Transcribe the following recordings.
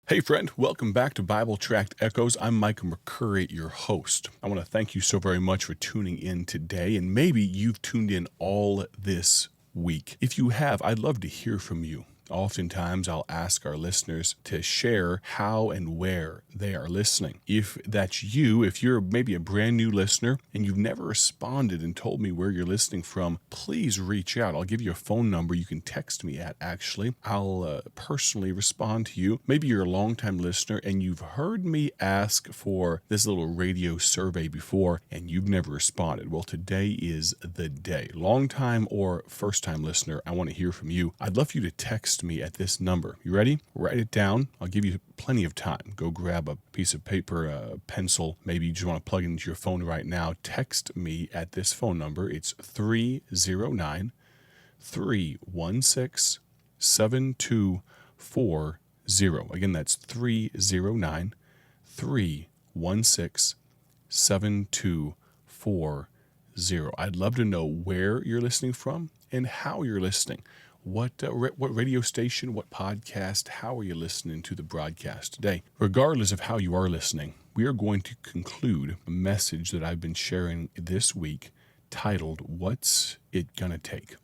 Hey friend, welcome back to Bible Tract Echoes. I'm Michael McCurry, your host. I want to thank you so very much for tuning in today, and maybe you've tuned in all this week. If you have, I'd love to hear from you. Oftentimes, I'll ask our listeners to share how and where they are listening. If that's you, if you're maybe a brand new listener and you've never responded and told me where you're listening from, please reach out. I'll give you a phone number you can text me at, actually. I'll personally respond to you. Maybe you're a longtime listener and you've heard me ask for this little radio survey before and you've never responded. Well, today is the day. Longtime or first-time listener, I want to hear from you. I'd love for you to text me at this number. You ready? Write it down. I'll give you plenty of time. Go grab a piece of paper, a pencil. Maybe you just want to plug it into your phone right now. Text me at this phone number. It's 309-316-7240. Again, that's 309-316-7240. I'd love to know where you're listening from and how you're listening. What radio station, what podcast, how are you listening to the broadcast today? Regardless of how you are listening, we are going to conclude a message that I've been sharing this week titled, What's It Gonna Take?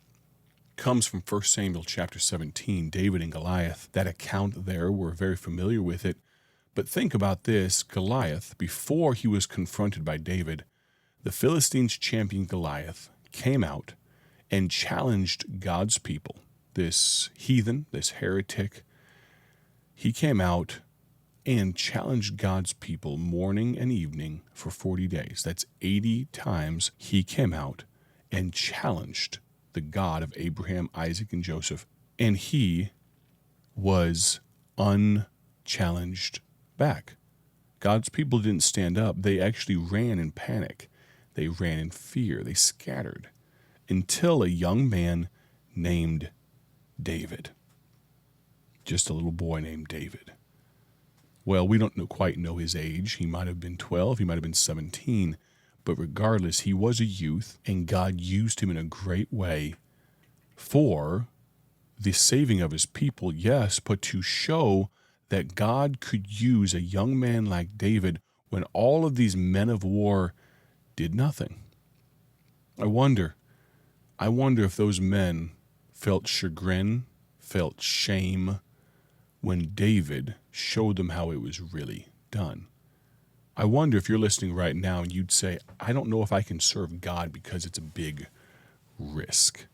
Comes from 1 Samuel chapter 17, David and Goliath. That account there, we're very familiar with it. But think about this, Goliath, before he was confronted by David, the Philistines' champion Goliath came out and challenged God's people. This heathen, this heretic, he came out and challenged God's people morning and evening for 40 days. That's 80 times he came out and challenged the God of Abraham, Isaac, and Joseph. And he was unchallenged back. God's people didn't stand up. They actually ran in panic. They ran in fear. They scattered until a young man named David. Just a little boy named David. Well, we don't quite know his age. He might have been 12, he might have been 17, but regardless, he was a youth, and God used him in a great way for the saving of his people, yes, but to show that God could use a young man like David when all of these men of war did nothing. I wonder if those men felt chagrin, felt shame when David showed them how it was really done. I wonder if you're listening right now and you'd say, I don't know if I can serve God because it's a big risk.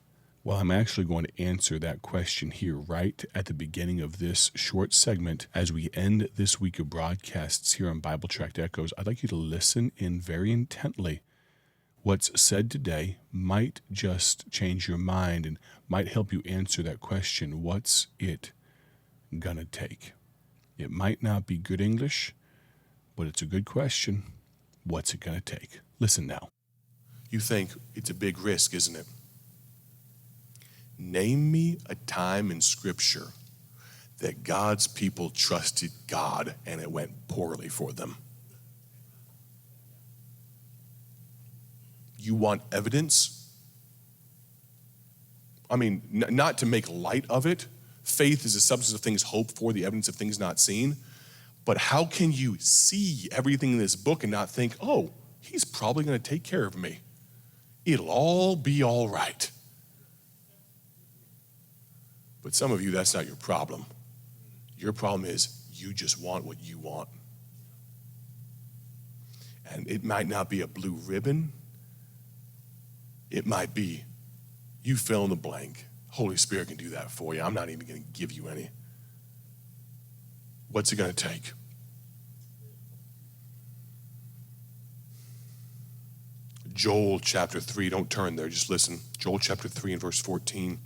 Well, I'm actually going to answer that question here right at the beginning of this short segment as we end this week of broadcasts here on Bible Tract Echoes. I'd like you to listen in very intently. What's said today might just change your mind and might help you answer that question, what's it gonna take? It might not be good English, but it's a good question. What's it gonna take? Listen now. You think it's a big risk, isn't it? Name me a time in Scripture that God's people trusted God and it went poorly for them. You want evidence? I mean, not to make light of it. Faith is the substance of things hoped for, the evidence of things not seen. But how can you see everything in this book and not think, oh, he's probably going to take care of me. It'll all be all right. But some of you, that's not your problem. Your problem is you just want what you want. And it might not be a blue ribbon. It might be, you fill in the blank. Holy Spirit can do that for you. I'm not even going to give you any. What's it going to take? Joel chapter 3, don't turn there, just listen. Joel chapter 3 and verse 14.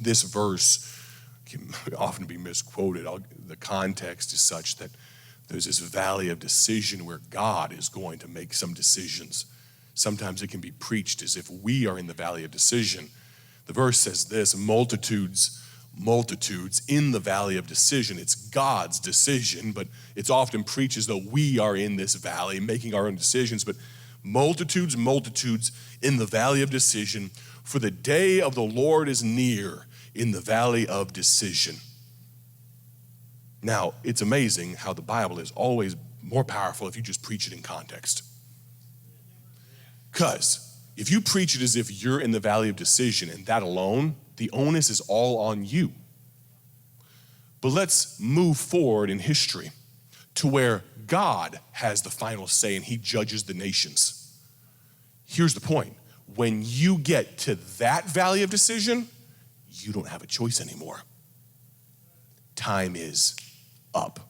This verse can often be misquoted. The context is such that there's this valley of decision where God is going to make some decisions. Sometimes it can be preached as if we are in the valley of decision. The verse says this, multitudes in the valley of decision. It's God's decision, but it's often preached as though we are in this valley making our own decisions. But multitudes in the valley of decision, for the day of the Lord is near in the valley of decision. Now, it's amazing how the Bible is always more powerful if you just preach it in context. Because if you preach it as if you're in the valley of decision and that alone, the onus is all on you. But let's move forward in history to where God has the final say and he judges the nations. Here's the point. When you get to that valley of decision, you don't have a choice anymore. Time is up.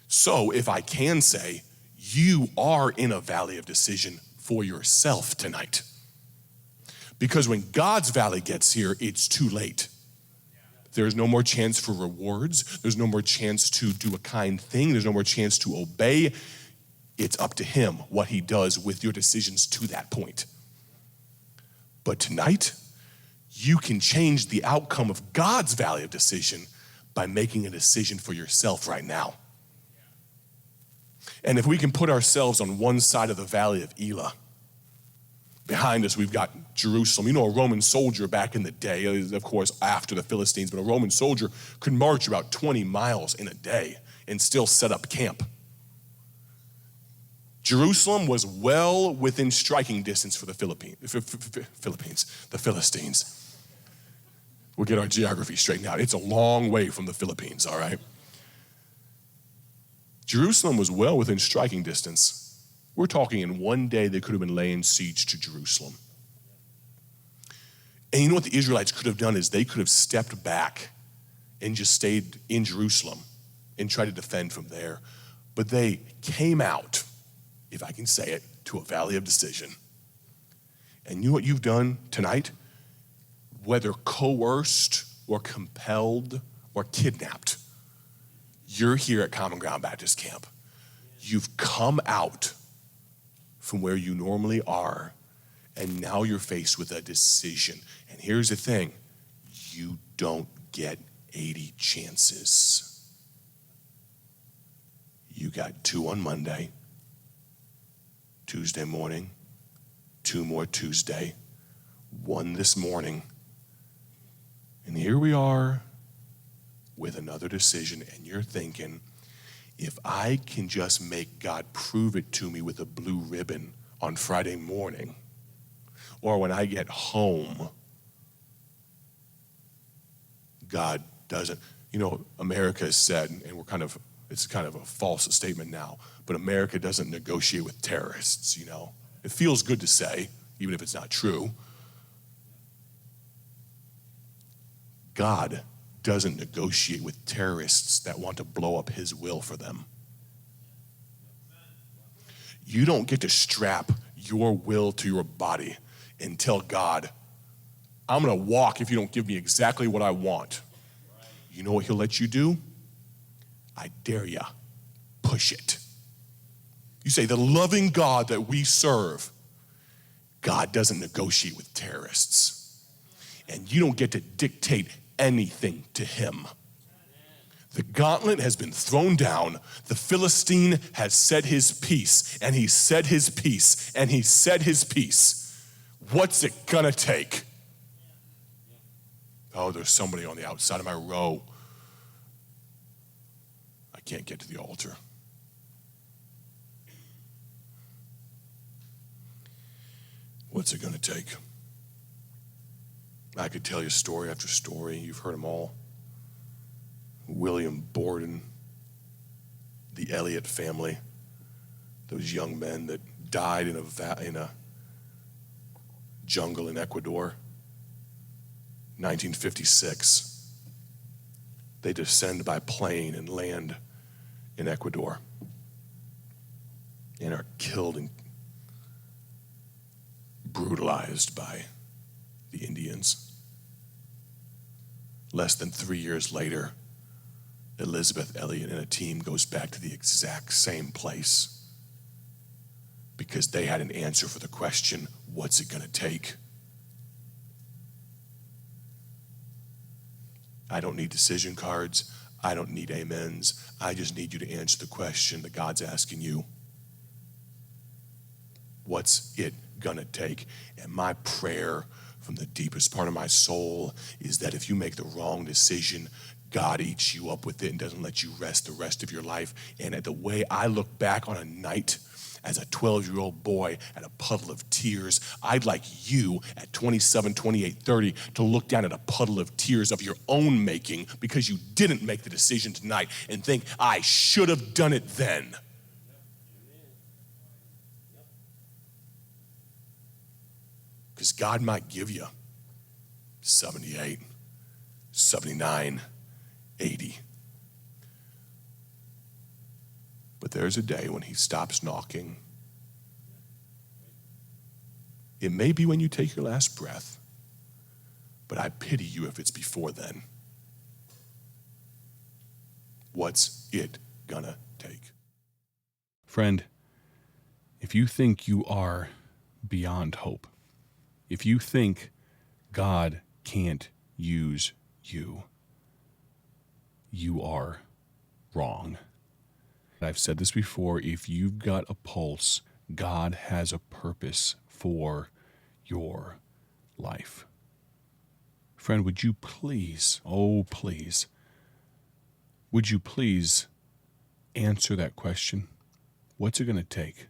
So if I can say, you are in a valley of decision for yourself tonight. Because when God's valley gets here, it's too late. There's no more chance for rewards. There's no more chance to do a kind thing. There's no more chance to obey. It's up to him what he does with your decisions to that point. But tonight, you can change the outcome of God's valley of decision by making a decision for yourself right now. And if we can put ourselves on one side of the valley of Elah, behind us we've got Jerusalem. You know, a Roman soldier back in the day, of course after the Philistines, but a Roman soldier could march about 20 miles in a day and still set up camp. Jerusalem was well within striking distance for the Philistines. We'll get our geography straightened out. It's a long way from the Philippines, all right? Jerusalem was well within striking distance. We're talking in one day they could have been laying siege to Jerusalem. And you know what the Israelites could have done is they could have stepped back and just stayed in Jerusalem and tried to defend from there. But they came out, if I can say it, to a valley of decision. And you know what you've done tonight? Whether coerced or compelled or kidnapped, you're here at Common Ground Baptist Camp. You've come out from where you normally are, and now you're faced with a decision. And here's the thing, you don't get 80 chances. You got 2 on Monday, Tuesday morning, 2 more Tuesday, 1 this morning, and here we are with another decision, and you're thinking, if I can just make God prove it to me with a blue ribbon on Friday morning, or when I get home, God doesn't. You know, America has said, and it's kind of a false statement now, but America doesn't negotiate with terrorists, you know. It feels good to say, even if it's not true. God doesn't negotiate with terrorists that want to blow up his will for them. You don't get to strap your will to your body and tell God, I'm going to walk if you don't give me exactly what I want. You know what he'll let you do? I dare ya, push it. You say, the loving God that we serve, God doesn't negotiate with terrorists. And you don't get to dictate anything to him. The gauntlet has been thrown down. The Philistine has said his piece, and he said his piece, and he said his piece. What's it gonna take? Oh, there's somebody on the outside of my row. I can't get to the altar. What's it gonna take? I could tell you story after story. You've heard them all. William Borden, the Elliott family, those young men that died in a jungle in Ecuador, 1956. They descend by plane and land in Ecuador and are killed and brutalized by the Indians. Less than 3 years later, Elizabeth Elliott and a team goes back to the exact same place because they had an answer for the question, what's it gonna take? I don't need decision cards. I don't need amens. I just need you to answer the question that God's asking you. What's it gonna take? And my prayer from the deepest part of my soul is that if you make the wrong decision, God eats you up with it and doesn't let you rest the rest of your life. And the way I look back on a night as a 12-year-old boy at a puddle of tears, I'd like you at 27, 28, 30 to look down at a puddle of tears of your own making because you didn't make the decision tonight and think, I should have done it then. Because God might give you 78, 79, 80. But there's a day when he stops knocking. It may be when you take your last breath, but I pity you if it's before then. What's it gonna take? Friend, if you think you are beyond hope, if you think God can't use you, you are wrong. I've said this before, if you've got a pulse, God has a purpose for your life. Friend, would you please, oh please, would you please answer that question? What's it going to take?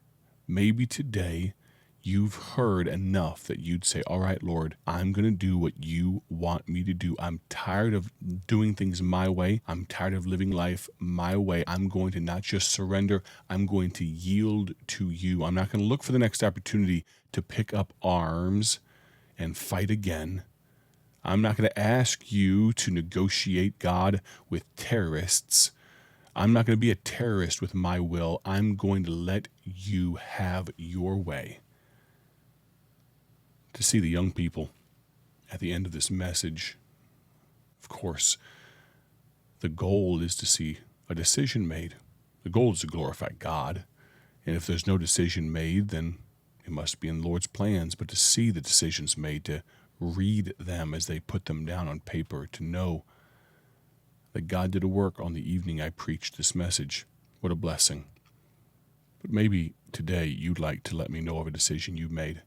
Maybe today you've heard enough that you'd say, all right, Lord, I'm going to do what you want me to do. I'm tired of doing things my way. I'm tired of living life my way. I'm going to not just surrender, I'm going to yield to you. I'm not going to look for the next opportunity to pick up arms and fight again. I'm not going to ask you to negotiate, God, with terrorists. I'm not going to be a terrorist with my will. I'm going to let you have your way. To see the young people at the end of this message, of course, the goal is to see a decision made. The goal is to glorify God. And if there's no decision made, then it must be in the Lord's plans. But to see the decisions made, to read them as they put them down on paper, to know that God did a work on the evening I preached this message. What a blessing. But maybe today you'd like to let me know of a decision you made.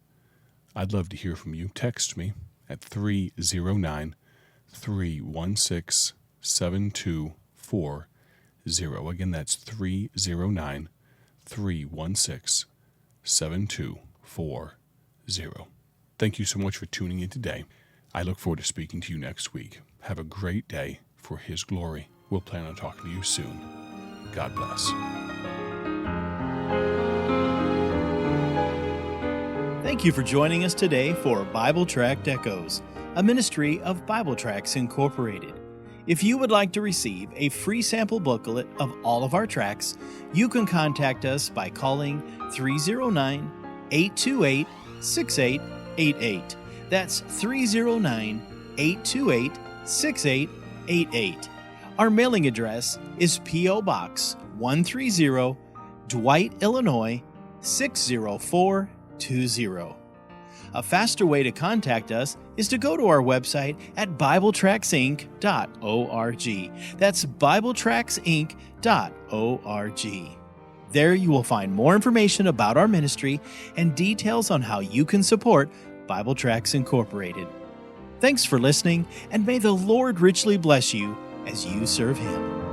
I'd love to hear from you. Text me at 309-316-7240. Again, that's 309-316-7240. Thank you so much for tuning in today. I look forward to speaking to you next week. Have a great day for His glory. We'll plan on talking to you soon. God bless. Thank you for joining us today for Bible Tract Echoes, a ministry of Bible Tracts Incorporated. If you would like to receive a free sample booklet of all of our tracts, you can contact us by calling 309-828-6888. That's 309-828-6888. Our mailing address is P.O. Box 130, Dwight, Illinois 60420. A faster way to contact us is to go to our website at BibleTractsInc.org. That's BibleTractsInc.org. There you will find more information about our ministry and details on how you can support Bible Tracts Incorporated. Thanks for listening, and may the Lord richly bless you as you serve Him.